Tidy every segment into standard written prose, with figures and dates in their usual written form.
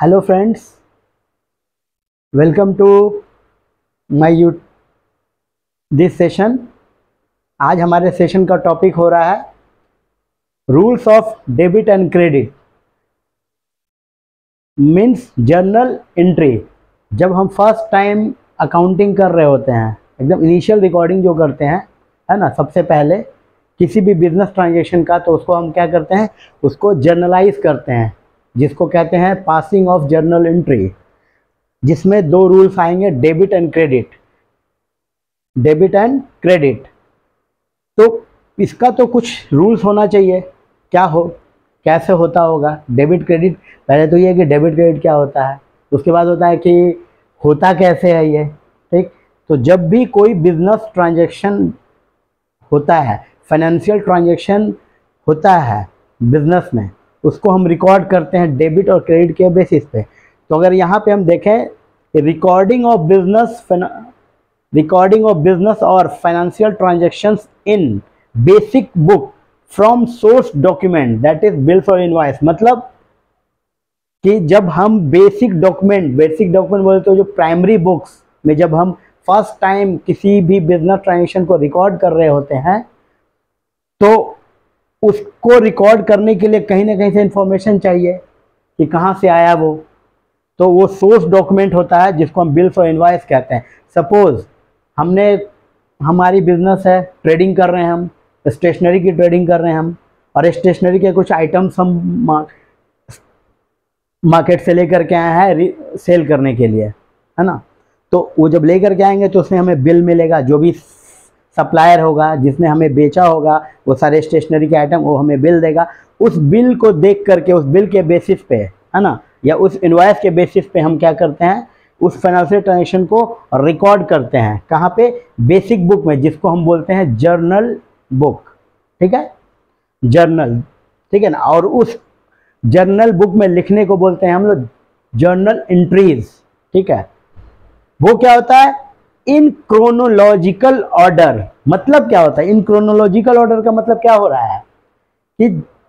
Hello friends, welcome to my this session. आज हमारे session का टॉपिक हो रहा है rules of debit and credit means journal entry. जब हम फर्स्ट टाइम अकाउंटिंग कर रहे होते हैं, एकदम इनिशियल रिकॉर्डिंग जो करते हैं, है ना, सबसे पहले किसी भी बिजनेस ट्रांजेक्शन का, तो उसको हम क्या करते हैं, उसको जर्नलाइज करते हैं, जिसको कहते हैं पासिंग ऑफ जर्नल एंट्री, जिसमें दो रूल्स आएंगे, debit and credit. Debit and credit, तो इसका तो कुछ रूल्स होना चाहिए। कैसे होता होगा डेबिट क्रेडिट? पहले तो ये है कि डेबिट क्रेडिट क्या होता है, उसके बाद होता है कि होता कैसे है ये, ठीक। तो जब भी कोई बिजनेस ट्रांजैक्शन होता है, फाइनेंशियल ट्रांजैक्शन होता है बिजनेस में, उसको हम रिकॉर्ड करते हैं डेबिट और क्रेडिट के बेसिस पे। तो अगर यहाँ पे हम देखें, रिकॉर्डिंग ऑफ बिजनेस और financial transactions in basic book from source document that is bills और इनवॉइस। मतलब कि जब हम बेसिक डॉक्यूमेंट बोलते तो जो प्राइमरी बुक्स में जब हम फर्स्ट टाइम किसी भी बिजनेस ट्रांजैक्शन को रिकॉर्ड कर रहे होते हैं, तो उसको रिकॉर्ड करने के लिए कहीं ना कहीं से इंफॉर्मेशन चाहिए कि कहाँ से आया वो। तो वो सोर्स डॉक्यूमेंट होता है जिसको हम बिल्स और इनवॉइस कहते हैं। सपोज हमारी बिजनेस है, ट्रेडिंग कर रहे हैं हम, स्टेशनरी की ट्रेडिंग कर रहे हैं हम, और स्टेशनरी के कुछ आइटम्स हम मार्केट से लेकर के आए हैं सेल करने के लिए, है ना। तो वो जब लेकर के आएंगे तो उसमें हमें बिल मिलेगा, जो भी सप्लायर होगा जिसने हमें बेचा होगा वो सारे स्टेशनरी के आइटम, वो हमें बिल देगा। उस बिल को देख करके, उस बिल के बेसिस पे, है ना, या उस इनवॉइस के बेसिस पे हम क्या करते हैं, उस फाइनेंशियल ट्रांजैक्शन को रिकॉर्ड करते हैं। कहाँ पे? बेसिक बुक में, जिसको हम बोलते हैं जर्नल बुक, ठीक है, जर्नल, ठीक है ना। और उस जर्नल बुक में लिखने को बोलते हैं हम लोग जर्नल एंट्रीज, ठीक है। वो क्या होता है? In chronological order. मतलब क्या होता है इन क्रोनोलॉजिकल ऑर्डर? का मतलब क्या हो रहा है कि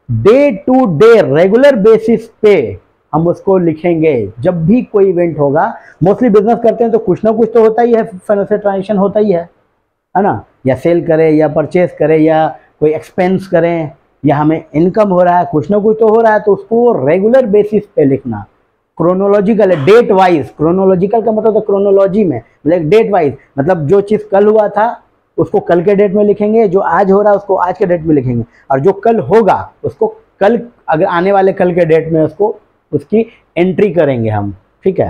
day to day regular basis पे हम उसको लिखेंगे। जब भी कोई इवेंट होगा, मोस्टली बिजनेस करते हैं तो कुछ ना कुछ तो होता ही है, फाइनेंशियल ट्रांजैक्शन होता ही है ना, या सेल करें या परचेस करें या कोई एक्सपेंस करें या हमें इनकम हो रहा है, कुछ ना कुछ तो हो रहा है, तो उसको रेगुलर बेसिस पे लिखना। क्रोनोलॉजिकल है, डेट वाइज। क्रोनोलॉजिकल का मतलब क्रोनोलॉजी में मतलब डेट वाइज, मतलब जो चीज़ कल हुआ था उसको कल के डेट में लिखेंगे, जो आज हो रहा है उसको आज के डेट में लिखेंगे, और जो कल होगा उसको कल, अगर आने वाले कल के डेट में उसकी एंट्री करेंगे हम, ठीक है।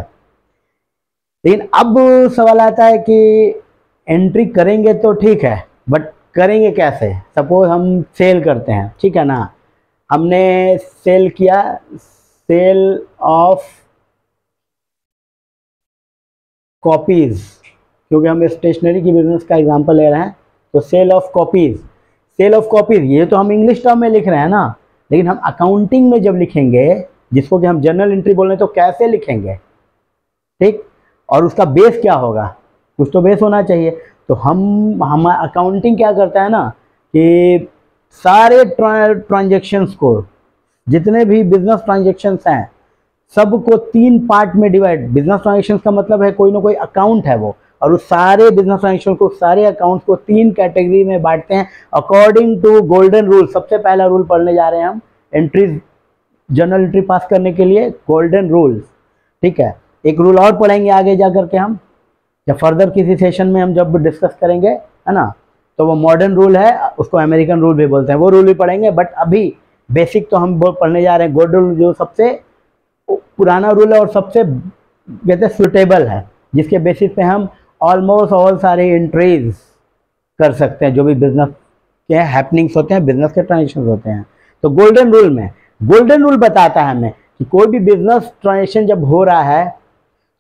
लेकिन अब सवाल आता है कि एंट्री करेंगे तो ठीक है, बट करेंगे कैसे? सपोज हम सेल करते हैं, ठीक है ना, हमने सेल किया, सेल ऑफ कॉपीज, क्योंकि हम स्टेशनरी की बिजनेस का एग्जांपल ले रहे हैं, तो सेल ऑफ कॉपीज, ये तो हम इंग्लिश टर्म में लिख रहे हैं ना, लेकिन हम अकाउंटिंग में जब लिखेंगे, जिसको कि हम जर्नल एंट्री बोल रहे हैं, तो कैसे लिखेंगे, ठीक। और उसका बेस क्या होगा? कुछ तो बेस होना चाहिए। तो हम अकाउंटिंग क्या करता है ना कि सारे ट्रांजेक्शन्स को, जितने भी बिजनेस ट्रांजेक्शन्स हैं, सबको 3 पार्ट में डिवाइड। बिजनेस ट्रांजेक्शन्स का मतलब है कोई ना कोई अकाउंट है वो, और उस सारे बिजनेस ट्रांजेक्शन को, सारे अकाउंट्स को 3 कैटेगरी में बांटते हैं अकॉर्डिंग टू गोल्डन रूल। सबसे पहला रूल पढ़ने जा रहे हैं हम एंट्रीज, जर्नल एंट्री पास करने के लिए गोल्डन रूल्स, ठीक है। एक रूल और पढ़ेंगे आगे जा करके हम, जब फर्दर किसी सेशन में हम जब डिस्कस करेंगे, है ना, तो वो मॉडर्न रूल है, उसको अमेरिकन रूल भी बोलते हैं, वो रूल भी पढ़ेंगे। बट अभी बेसिक तो हम पढ़ने जा रहे हैं गोल्डन रूल, जो सबसे पुराना रूल है और सबसे कहते सुटेबल है, जिसके बेसिस पे हम ऑलमोस्ट ऑल सारे एंट्रीज कर सकते हैं, जो भी बिजनेस के हैपनिंग्स होते हैं, बिजनेस के ट्रांजेक्शन होते हैं। तो गोल्डन रूल बताता है हमें कि कोई भी बिजनेस ट्रांजेक्शन जब हो रहा है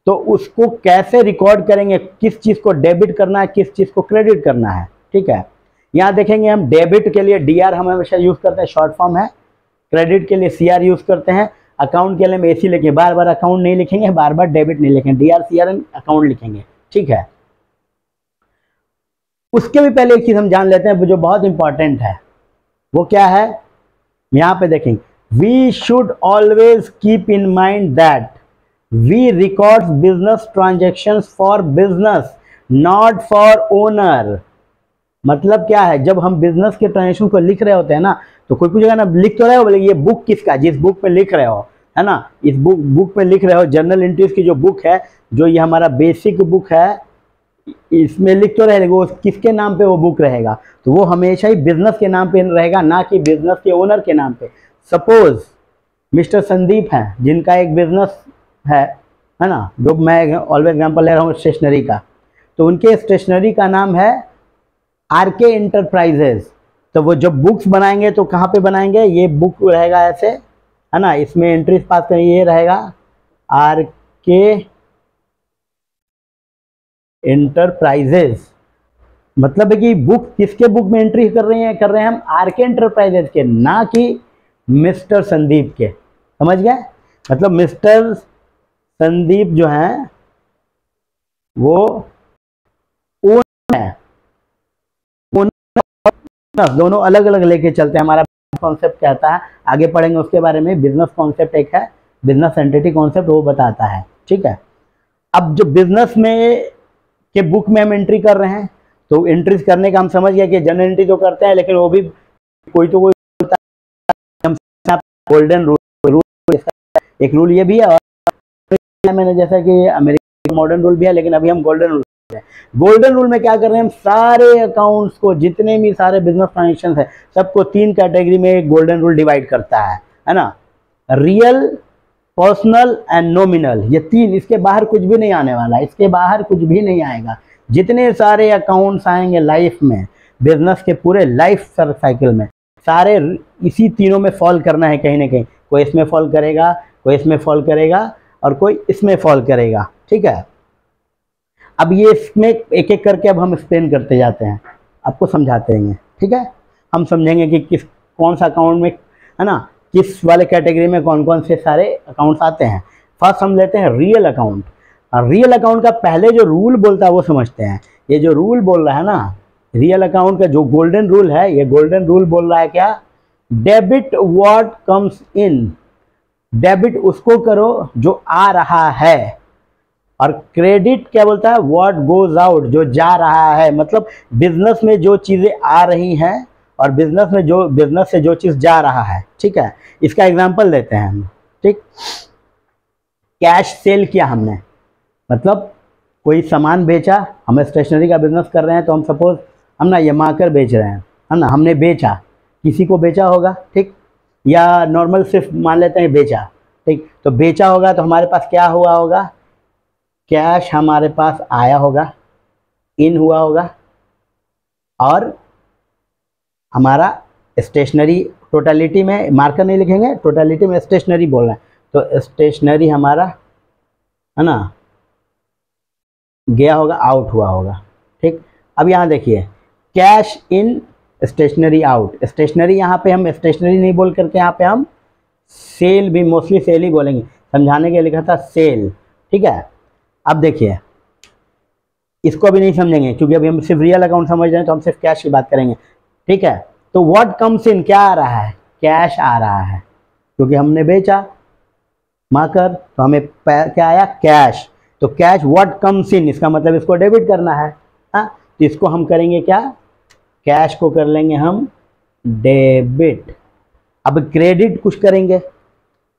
तो उसको कैसे रिकॉर्ड करेंगे, किस चीज़ को डेबिट करना है, किस चीज़ को क्रेडिट करना है, ठीक है। यहाँ देखेंगे हम डेबिट के लिए DR हम हमेशा यूज़ करते हैं, शॉर्ट फॉर्म है। क्रेडिट के लिए CR यूज़ करते हैं। अकाउंट के लिए हम AC लिखेंगे, बार बार अकाउंट नहीं लिखेंगे, बार बार डेबिट नहीं लिखेंगे, DR CR अकाउंट लिखेंगे, ठीक है। उसके भी पहले एक चीज़ हम जान लेते हैं जो बहुत इंपॉर्टेंट है, वो क्या है? यहाँ पे देखेंगे, we should always keep in mind that we records business transactions for business not for owner. मतलब क्या है, जब हम बिजनेस के ट्रांजेक्शन को लिख रहे होते हैं ना, तो कोई पूछेगा ना लिख तो रहे हो, बोले ये बुक किसका, जिस बुक में लिख रहे हो, है ना, इस बुक में लिख रहे हो, जर्नल एंट्रीज की जो बुक है, जो ये हमारा बेसिक बुक है, इसमें लिख तो रहेगा, वो किसके नाम पे वो बुक रहेगा, तो वो हमेशा ही बिजनेस के नाम पे रहेगा, ना कि बिजनेस के ओनर के नाम पे। सपोज मिस्टर संदीप हैं, जिनका एक बिजनेस है ना, जो मैं ऑलवेज एग्जाम्पल ले रहा हूँ स्टेशनरी का, तो उनके स्टेशनरी का नाम है आरके इंटरप्राइजेज। तो वो जब बुक्स बनाएंगे तो कहाँ पे बनाएंगे, ये बुक रहेगा ऐसे, है ना, इसमें एंट्रीज पास करेंगे, ये रहेगा आरके इंटरप्राइजेज। मतलब है कि बुक किसके बुक में एंट्री कर रहे हैं हम आरके इंटरप्राइजेज के, ना कि मिस्टर संदीप के। समझ गए, मतलब मिस्टर संदीप जो हैं वो ओनर है, दोनों अलग अलग लेके चलते हैं। हमारा कॉन्सेप्ट कहता है, आगे पढ़ेंगे उसके बारे में, बिजनेस कॉन्सेप्ट एक है, बिजनेस एंटिटी कॉन्सेप्ट, वो बताता है। ठीक है, अब जो बिजनेस में के बुक में हम एंट्री कर रहे हैं, तो एंट्रीज करने का हम समझ गए कि जनरल एंट्री तो करते हैं, लेकिन वो भी कोई तो कोई गोल्डन रूल, एक रूल ये भी है, और मैंने जैसा कि अमेरिकन मॉडर्न रूल भी है, लेकिन अभी हम गोल्डन रूल। गोल्डन रूल में क्या कर रहे हैं हम, सारे अकाउंट्स को, जितने भी सारे बिजनेस ट्रांजेक्शन है, सबको 3 कैटेगरी में गोल्डन रूल डिवाइड करता है ना, रियल, पर्सनल एंड नॉमिनल, ये 3, इसके बाहर कुछ भी नहीं आने वाला, इसके बाहर कुछ भी नहीं आएगा। जितने सारे अकाउंट्स आएंगे लाइफ में, बिजनेस के पूरे लाइफ साइकिल में, सारे इसी तीनों में फॉल करना है कहीं ना कहीं, कोई इसमें फॉल करेगा, कोई इसमें फॉल करेगा, और कोई इसमें फॉल करेगा। ठीक है, अब ये इसमें एक एक करके अब हम एक्सप्लेन करते जाते हैं, आपको समझाते हैं। ठीक है, हम समझेंगे कि कौन सा अकाउंट में, है ना, किस वाले कैटेगरी में कौन कौन से सारे अकाउंट्स आते हैं। फर्स्ट हम लेते हैं रियल अकाउंट, और रियल अकाउंट का पहले जो रूल बोलता है वो समझते हैं। ये जो रूल बोल रहा है ना, रियल अकाउंट का जो गोल्डन रूल है, ये गोल्डन रूल बोल रहा है क्या, debit what comes in, debit उसको करो जो आ रहा है, और क्रेडिट क्या बोलता है, व्हाट गोज आउट, जो जा रहा है। मतलब बिजनेस में जो चीज़ें आ रही हैं और बिजनेस से जो चीज़ जा रहा है। ठीक है, इसका एग्जांपल देते हैं हम। ठीक, कैश सेल किया हमने, मतलब कोई सामान बेचा, हम स्टेशनरी का बिजनेस कर रहे हैं, तो हम सपोज हम ना ये मार्कर बेच रहे हैं, है ना, हमने बेचा, किसी को बेचा होगा, ठीक, या नॉर्मल सिर्फ मान लेते हैं बेचा। ठीक, तो बेचा होगा तो हमारे पास क्या हुआ होगा, कैश हमारे पास आया होगा, इन हुआ होगा, और हमारा स्टेशनरी, टोटलिटी में मार्कर नहीं लिखेंगे, टोटलिटी में स्टेशनरी बोल रहे हैं, तो स्टेशनरी हमारा, है ना, गया होगा, आउट हुआ होगा। ठीक, अब यहाँ देखिए, cash in stationery out, stationery यहाँ पे हम स्टेशनरी नहीं बोल करके यहाँ पे हम सेल भी, मोस्टली सेल ही बोलेंगे, समझाने के लिए लिखा था सेल। ठीक है, अब देखिए इसको अभी नहीं समझेंगे, क्योंकि अभी हम सिर्फ रियल अकाउंट समझ रहे हैं, तो हम सिर्फ कैश की बात करेंगे। ठीक है, तो व्हाट कम्स इन, क्या आ रहा है, कैश आ रहा है, क्योंकि हमने बेचा मार्कर, तो हमें क्या आया, कैश। तो कैश व्हाट कम्स इन, इसका मतलब इसको डेबिट करना है। हाँ, तो इसको हम करेंगे क्या, कैश को कर लेंगे हम डेबिट। अब क्रेडिट कुछ करेंगे,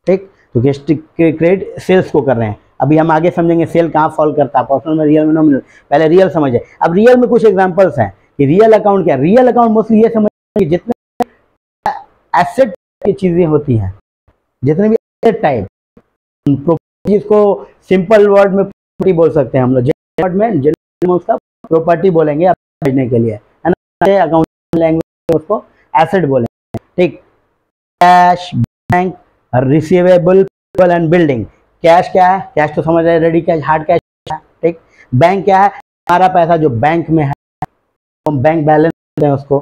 ठीक, तो क्रेडिट सेल्स को कर रहे हैं। अभी हम आगे समझेंगे सेल कहाँ फॉल करता है, पर्सनल में, रियल में, नॉमिनल। पहले रियल समझे। अब रियल में कुछ एग्जांपल्स हैं कि रियल अकाउंट क्या, रियल अकाउंट मोस्टली ये समझ, जितने एसेट की चीजें होती हैं, जितने भी एसेट टाइप, जिसको सिंपल वर्ड में प्रॉपर्टी बोल सकते हैं हम लोग, वर्ड में उसका प्रॉपर्टी बोलेंगे समझने के लिए, है ना, अकाउंट लैंग्वेज में उसको एसेट बोलेंगे। ठीक, cash, bank, receivable and building. Cash क्या है, कैश तो समझ रहे, रेडी कैश, हार्ड कैश है। ठीक, बैंक क्या है, हमारा पैसा जो बैंक में है, हम बैंक बैलेंस है उसको।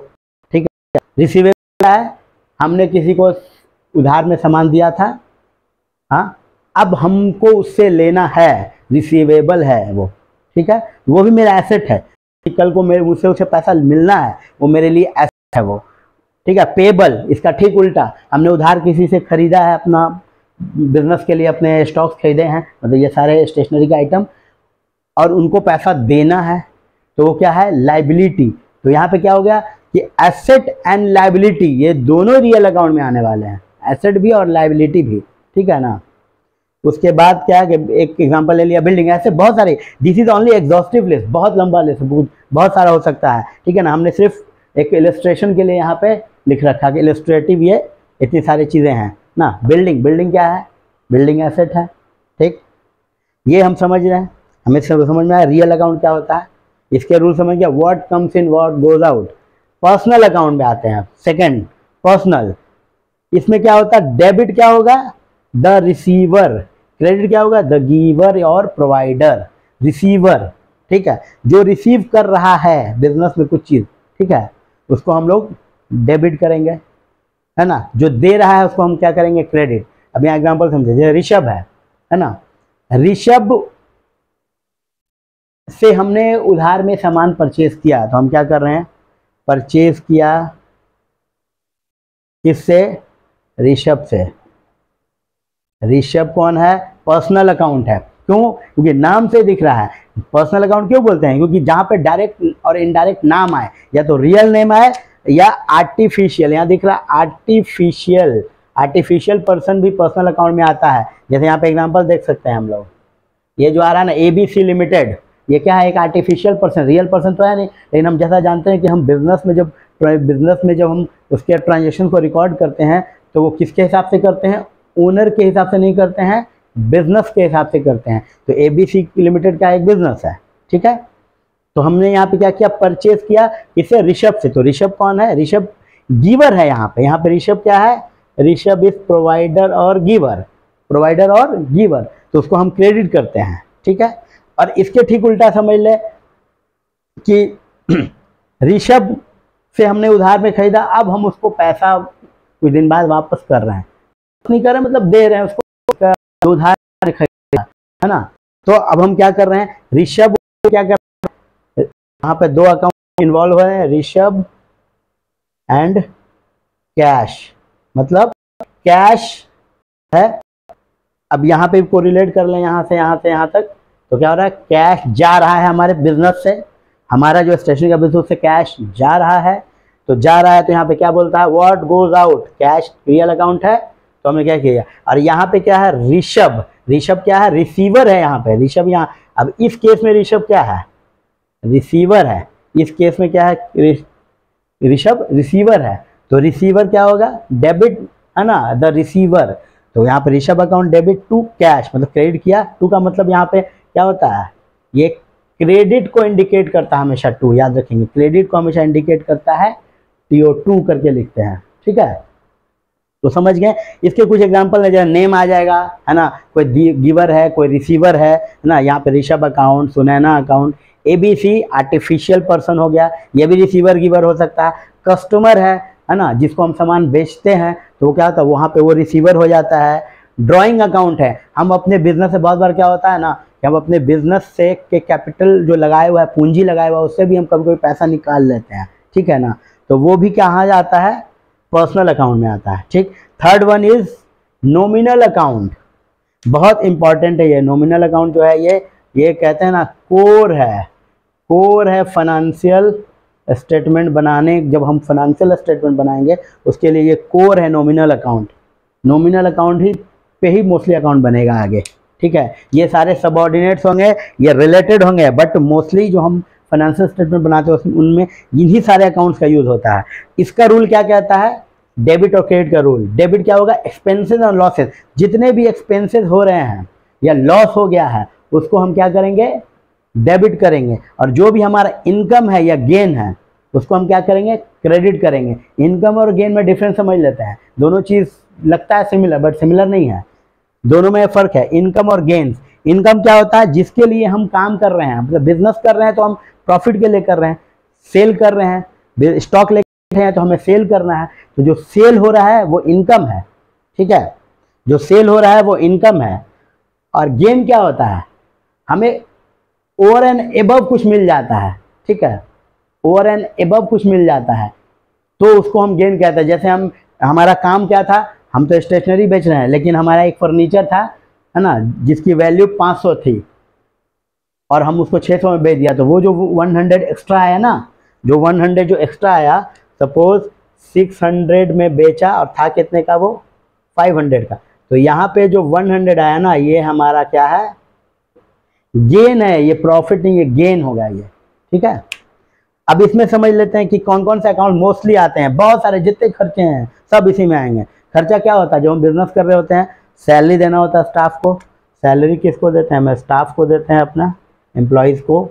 ठीक है, रिसीवेबल क्या है, हमने किसी को उधार में सामान दिया था, हाँ, अब हमको उससे लेना है, रिसीवेबल है वो। ठीक है, वो भी मेरा एसेट है, कल को मेरे मुझसे उसे पैसा मिलना है, वो मेरे लिए एसेट है वो। ठीक है, पेबल, इसका ठीक उल्टा, हमने उधार किसी से खरीदा है अपना बिजनेस के लिए अपने स्टॉक्स खरीदे हैं, मतलब ये सारे स्टेशनरी के आइटम, और उनको पैसा देना है, तो वो क्या है, लाइबिलिटी। तो यहाँ पे क्या हो गया कि एसेट एंड लाइबिलिटी ये दोनों रियल अकाउंट में आने वाले हैं, एसेट भी और लाइबिलिटी भी, ठीक है ना। उसके बाद क्या है कि एक एग्जांपल ले लिया बिल्डिंग, ऐसे बहुत सारे, this is only exhaustive list, बहुत लंबा लिस्ट, बहुत सारा हो सकता है, ठीक है ना। हमने सिर्फ एक इलस्ट्रेशन के लिए यहाँ पे लिख रखा कि इलस्ट्रेटिव ये इतनी सारी चीज़ें हैं ना। बिल्डिंग क्या है, बिल्डिंग एसेट है, ठीक, ये हम समझ रहे हैं, हमें सब समझ में आया। रियल अकाउंट क्या होता है, इसके रूल समझ गया, what comes in what goes out. Personal account में आते हैं, सेकंड पर्सनल, इसमें क्या होता है, डेबिट क्या होगा, द रिसीवर, क्रेडिट क्या होगा, द गिवर और प्रोवाइडर, रिसीवर, ठीक है, जो रिसीव कर रहा है बिजनेस में कुछ चीज़, ठीक है, उसको हम लोग डेबिट करेंगे, है ना। जो दे रहा है उसको हम क्या करेंगे, क्रेडिट। अब यहाँ एग्जांपल समझे, जैसे ऋषभ है ना, ऋषभ से हमने उधार में सामान परचेज किया, तो हम क्या कर रहे हैं, परचेज किया किससे, ऋषभ से। ऋषभ कौन है, पर्सनल अकाउंट है, क्यों, क्योंकि नाम से दिख रहा है। पर्सनल अकाउंट क्यों बोलते हैं, क्योंकि जहां पे डायरेक्ट और इनडायरेक्ट नाम आए, या तो रियल नेम आए या आर्टिफिशियल, यहाँ दिख रहा है आर्टिफिशियल पर्सन भी पर्सनल अकाउंट में आता है। जैसे यहाँ पे एग्जांपल देख सकते हैं हम लोग, ये जो आ रहा है ना ABC लिमिटेड, ये क्या है, एक आर्टिफिशियल पर्सन, रियल पर्सन तो है नहीं, लेकिन हम जैसा जानते हैं कि हम बिजनेस में जब हम उसके ट्रांजेक्शन को रिकॉर्ड करते हैं, तो वो किसके हिसाब से करते हैं, ओनर के हिसाब से नहीं करते हैं, बिजनेस के हिसाब से करते हैं। तो ABC लिमिटेड का एक बिजनेस है, ठीक है। तो हमने यहाँ पे क्या किया, परचेज किया इसे ऋषभ से। तो ऋषभ कौन है, ऋषभ गिवर है, यहाँ पे ऋषभ क्या है, ऋषभ इज प्रोवाइडर और गिवर, तो उसको हम क्रेडिट करते हैं, ठीक है। और इसके ठीक उल्टा समझ ले कि ऋषभ से हमने उधार में खरीदा, अब हम उसको पैसा कुछ दिन बाद वापस कर रहे हैं, नहीं कर रहे हैं मतलब दे रहे हैं उसको, उधार खरीदा, है ना। तो अब हम क्या कर रहे हैं, ऋषभ क्या कर रहे हैं, यहाँ पे दो अकाउंट इन्वॉल्व हो रहे हैं, ऋषभ एंड कैश, मतलब कैश है। अब यहाँ पे कोरिलेट कर लें, यहाँ से यहाँ तक, तो क्या हो रहा है, कैश जा रहा है हमारे बिजनेस से, हमारा जो स्टेशनरी का बिजनेस से कैश जा रहा है, तो यहाँ पे क्या बोलता है, what goes out, cash real account है, तो हमने क्या किया। और यहाँ पे क्या है, ऋषभ क्या है, रिसीवर है, यहाँ पे ऋषभ, यहाँ अब इस केस में ऋषभ क्या है, रिसीवर है, इस केस में क्या है, ऋषभ रिसीवर है, तो रिसीवर क्या होगा, डेबिट, है ना, द रिसीवर। तो यहाँ पे Rishabh account debit to cash, मतलब क्रेडिट किया, टू का मतलब यहाँ पे क्या होता है, ये क्रेडिट को इंडिकेट करता है हमेशा, टू याद रखेंगे, क्रेडिट को हमेशा इंडिकेट करता है, TO2 करके लिखते हैं, ठीक है। तो समझ गए, इसके कुछ एग्जांपल है, जैसे नेम आ जाएगा, है ना, कोई गिवर है, कोई रिसीवर है ना, यहाँ पे Rishabh account, Sunaina account, ABC artificial person हो गया, ये भी रिसीवर गिवर हो सकता है। कस्टमर है ना, जिसको हम सामान बेचते हैं, तो वो क्या होता है, वहाँ पे वो रिसीवर हो जाता है। ड्राइंग अकाउंट है, हम अपने बिजनेस से, बहुत बार क्या होता है ना कि हम अपने बिजनेस से के कैपिटल जो लगाया हुआ है, पूंजी लगाया हुआ है, उससे भी हम कभी कोई पैसा निकाल लेते हैं, ठीक है ना, तो वो भी कहाँ जाता है, पर्सनल अकाउंट में आता है, ठीक। Third one is nominal account, बहुत इंपॉर्टेंट है ये नॉमिनल अकाउंट जो है, ये कहते हैं ना कोर है फाइनेंशियल स्टेटमेंट बनाने, जब हम फाइनेंशियल स्टेटमेंट बनाएंगे उसके लिए ये कोर है नॉमिनल अकाउंट ही पे ही मोस्टली अकाउंट बनेगा आगे, ठीक है। ये सारे सबऑर्डिनेट्स होंगे, ये रिलेटेड होंगे, बट मोस्टली जो हम फाइनेंशियल स्टेटमेंट बनाते हैं उनमें इन्हीं सारे अकाउंट्स का यूज होता है। इसका रूल क्या कहता है, डेबिट और क्रेडिट का रूल। डेबिट क्या होगा, एक्सपेंसेस और लॉसेस, जितने भी एक्सपेंसेस हो रहे हैं या लॉस हो गया है उसको हम क्या करेंगे, डेबिट करेंगे, और जो भी हमारा इनकम है या गेन है उसको हम क्या करेंगे, क्रेडिट करेंगे। इनकम और गेन में डिफरेंस समझ लेते हैं, दोनों चीज़ लगता है सिमिलर बट सिमिलर नहीं है, दोनों में फ़र्क है। इनकम और गेन्स, इनकम क्या होता है, जिसके लिए हम काम कर रहे हैं, मतलब बिजनेस कर रहे हैं तो हम प्रॉफिट के लिए कर रहे हैं, सेल कर रहे हैं, स्टॉक लेके हैं तो हमें सेल करना है, तो जो सेल हो रहा है वो इनकम है, ठीक है, जो सेल हो रहा है वो इनकम है। और गेन क्या होता है, हमें ओवर एंड एबव कुछ मिल जाता है, ठीक है, ओवर एंड एबव कुछ मिल जाता है, तो उसको हम गेन कहते हैं। जैसे हमारा काम क्या था, हम तो स्टेशनरी बेच रहे हैं, लेकिन हमारा एक फर्नीचर था, है ना, जिसकी वैल्यू 500 थी और हम उसको 600 में बेच दिया, तो वो जो 100 एक्स्ट्रा आया ना, जो 100 जो एक्स्ट्रा आया, सपोज 600 में बेचा और था कितने का वो, 500 का, तो यहाँ पे जो 100 आया ना, ये हमारा क्या है, गेन है, ये प्रॉफिट नहीं, ये गेन होगा ये, ठीक है। अब इसमें समझ लेते हैं कि कौन कौन से अकाउंट मोस्टली आते हैं। बहुत सारे जितने खर्चे हैं सब इसी में आएंगे। खर्चा क्या होता है, जो हम बिजनेस कर रहे होते हैं, सैलरी देना होता है स्टाफ को। सैलरी किसको देते हैं, हमें स्टाफ को देते हैं, अपना एम्प्लॉयज़ को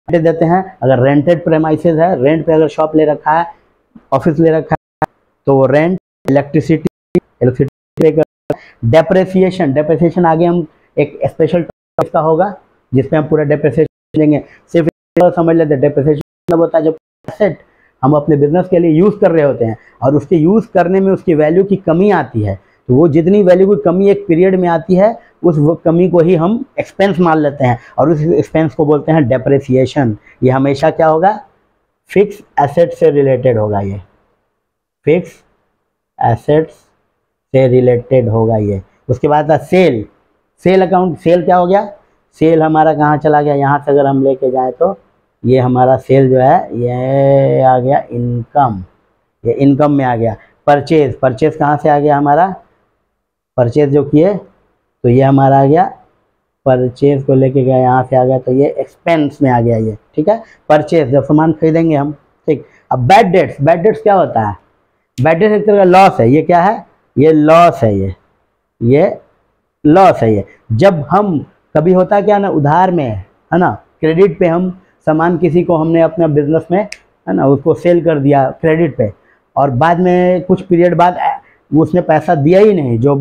देते हैं। अगर रेंटेड प्रेमाइसेस है, रेंट पे अगर शॉप ले रखा है, ऑफिस ले रखा है, तो वो रेंट, इलेक्ट्रिसिटी पे कर। डेप्रेसिएशन आगे हम एक स्पेशल टॉपिक का होगा जिसमें हम पूरा डेप्रेसिएशन लेंगे। सिर्फ समझ लेते हैं, डेप्रेसिएशन मतलब होता है जब एसेट हम अपने बिजनेस के लिए यूज़ कर रहे होते हैं और उसके यूज़ करने में उसकी वैल्यू की कमी आती है, तो वो जितनी वैल्यू की कमी एक पीरियड में आती है, उस कमी को ही हम एक्सपेंस मान लेते हैं और उस एक्सपेंस को बोलते हैं डेप्रेसिएशन। ये हमेशा क्या होगा, फिक्स एसेट से रिलेटेड होगा, ये फिक्स एसेट्स से रिलेटेड होगा ये। उसके बाद था सेल अकाउंट। सेल क्या हो गया, सेल हमारा कहाँ चला गया, यहाँ से अगर हम लेके जाएँ तो ये हमारा सेल जो है ये आ गया इनकम, ये इनकम में आ गया। परचेज कहाँ से आ गया हमारा, परचेज जो किए तो ये हमारा आ गया, परचेज को लेके गया यहाँ से आ गया, तो ये एक्सपेंस में आ गया ये, ठीक है। परचेज जब सामान खरीदेंगे हम, ठीक। अब बैड डेट्स क्या होता है, बैड डेट्स एक तरह का लॉस है। ये क्या है, ये लॉस है, ये लॉस है। ये जब हम कभी होता है क्या ना, उधार में है ना, क्रेडिट पे हम सामान किसी को हमने अपना बिजनेस में, है ना, उसको सेल कर दिया क्रेडिट पे, और बाद में कुछ पीरियड बाद उसने पैसा दिया ही नहीं, जो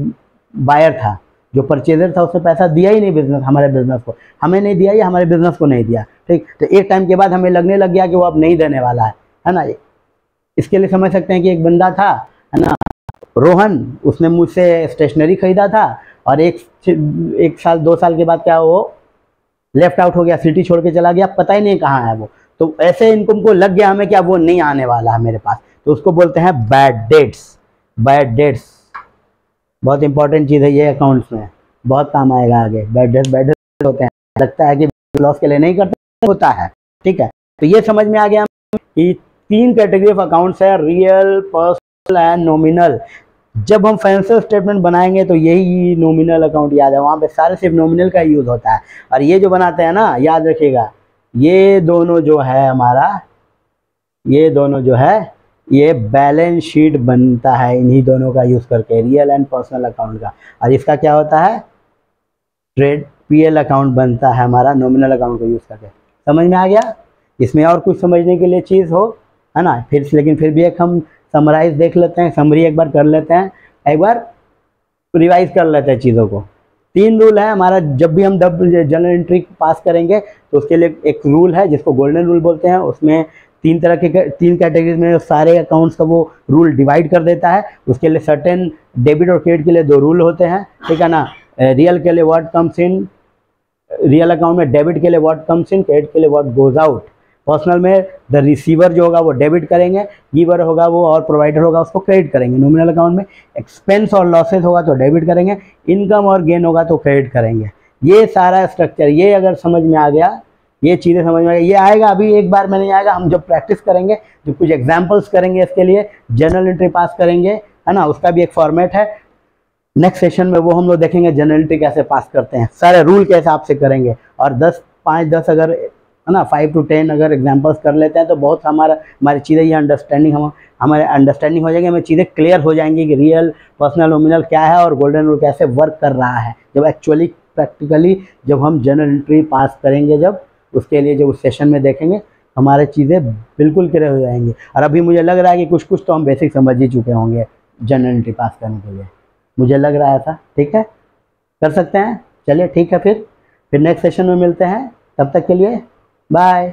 बायर था, जो परचेजर था, उसने पैसा दिया ही नहीं बिजनेस, हमारे बिजनेस को, हमें नहीं दिया या हमारे बिजनेस को नहीं दिया, ठीक। तो एक टाइम के बाद हमें लगने लग गया कि वो अब नहीं देने वाला है ना। इसके लिए समझ सकते हैं कि एक बंदा था, है ना, रोहन, उसने मुझसे स्टेशनरी खरीदा था और एक साल 2 साल के बाद क्या, वो लेफ्ट आउट हो गया, सिटी छोड़ के चला गया, पता ही नहीं कहाँ है वो। तो ऐसे इनकम को लग गया हमें क्या वो नहीं आने वाला है मेरे पास, तो उसको बोलते हैं बैड डेट्स। बहुत इंपॉर्टेंट चीज़ है ये, अकाउंट्स में बहुत काम आएगा आगे। बैड डेट्स होते हैं, लगता है कि लॉस के लिए नहीं करते, होता है, ठीक है। तो ये समझ में आ गया कि 3 कैटेगरी ऑफ अकाउंट्स है, रियल, पर्सनल एंड नॉमिनल। जब हम फाइनेंशियल स्टेटमेंट बनाएंगे तो यही नॉमिनल अकाउंट याद है, वहाँ पे सारे सिर्फ नॉमिनल का यूज़ होता है। और ये जो बनाते हैं ना, याद रखिएगा, ये दोनों जो है हमारा, ये दोनों जो है, ये बैलेंस शीट बनता है इन्हीं दोनों का यूज़ करके, रियल एंड पर्सनल अकाउंट का। और इसका क्या होता है, ट्रेड पीएल अकाउंट बनता है हमारा नॉमिनल अकाउंट को यूज़ करके। समझ में आ गया। इसमें और कुछ समझने के लिए चीज़ हो, है ना, लेकिन फिर भी एक हम समराइज देख लेते हैं, समरी एक बार कर लेते हैं, एक बार रिवाइज कर लेते हैं चीज़ों को। 3 रूल है हमारा, जब भी हम जर्नल एंट्री पास करेंगे तो उसके लिए एक रूल है जिसको गोल्डन रूल बोलते हैं। उसमें 3 तरह के 3 कैटेगरीज में सारे अकाउंट्स का वो रूल डिवाइड कर देता है। उसके लिए सर्टेन डेबिट और क्रेडिट के लिए 2 रूल होते हैं, ठीक है ना। रियल के लिए what comes in, real account में डेबिट के लिए व्हाट कम्स इन, क्रेडिट के लिए व्हाट गोज आउट। पर्सनल में द रिसीवर जो होगा वो डेबिट करेंगे, गिवर होगा वो और प्रोवाइडर होगा उसको क्रेडिट करेंगे। नॉमिनल अकाउंट में एक्सपेंस और लॉसेस होगा तो डेबिट करेंगे, इनकम और गेन होगा तो क्रेडिट करेंगे। ये सारा स्ट्रक्चर, ये अगर समझ में आ गया, ये चीज़ें समझ में आ गई, ये आएगा अभी एक बार में नहीं आएगा, हम जब प्रैक्टिस करेंगे, जब कुछ एग्जाम्पल्स करेंगे इसके लिए, जर्नल एंट्री पास करेंगे, है ना, उसका भी एक फॉर्मेट है। नेक्स्ट सेशन में वो हम लोग देखेंगे जर्नल एंट्री कैसे पास करते हैं, सारे रूल के हिसाब से करेंगे। और 5-10 अगर, है ना, 5 to 10 अगर एग्जाम्पल्स कर लेते हैं तो बहुत हमारी चीज़ें ये अंडरस्टैंडिंग हमारे अंडरस्टैंडिंग हो जाएगी, हमें चीज़ें क्लियर हो जाएंगी कि रियल, पर्सनल, नॉमिनल क्या है और गोल्डन रूल कैसे वर्क कर रहा है। जब एक्चुअली प्रैक्टिकली जब हम जर्नल एंट्री पास करेंगे, जब उसके लिए जब उस सेशन में देखेंगे, हमारे चीज़ें बिल्कुल क्लियर हो जाएंगी। और अभी मुझे लग रहा है कि कुछ तो हम बेसिक समझ ही चुके होंगे जर्नल एंट्री पास करने के लिए, मुझे लग रहा है ऐसा, ठीक है, कर सकते हैं। चलिए ठीक है, फिर नेक्स्ट सेशन में मिलते हैं, तब तक के लिए बाय।